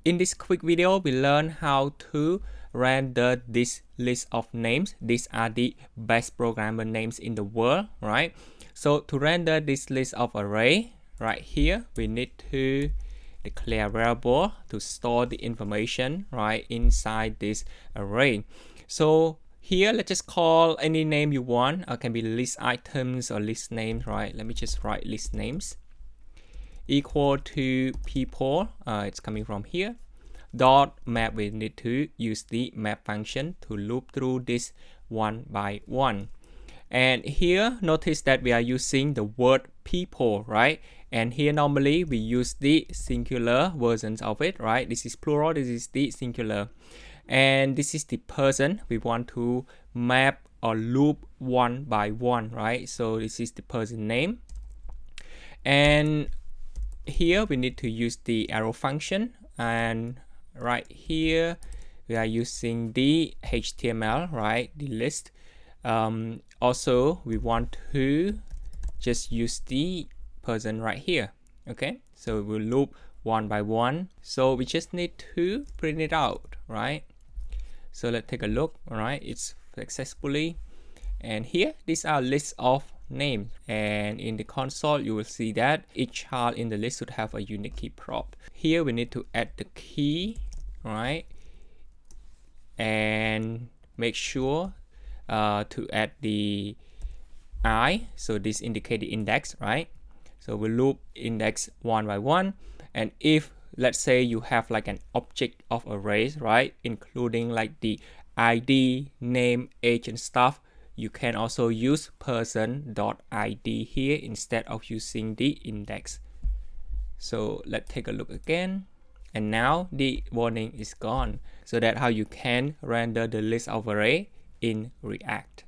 in this quick video, we learn how to render this list of names. These are the best programmer names in the world, right? So to render this list of array, right here, we need to declare variable to store the information right inside this array. So here, let's just call any name you want. It can be list items or list names, right? Let me just write list names equal to people. It's coming from here. Dot map, we need to use the map function to loop through this one by one. And here, notice that we are using the word people, right? And here normally we use the singular versions of it, right? This is plural, this is the singular. And this is the person we want to map or loop one by one, right? So this is the person name. And here we need to use the arrow function, and right here we are using the HTML, right, the list. Also we want to just use the person right here. Okay, so we'll loop one by one, so we just need to print it out, right? So let's take a look. All right, it's successfully, and here these are lists of names, and in the console you will see that each child in the list should have a unique key prop. Here we need to add the key, right, and make sure to add the I, so this indicate the index, right? So we loop index one by one, and if let's say you have like an object of arrays, right, including like the ID, name, age and stuff, you can also use person.id here instead of using the index. So let's take a look again, and now the warning is gone. So that's how you can render the list of array in React.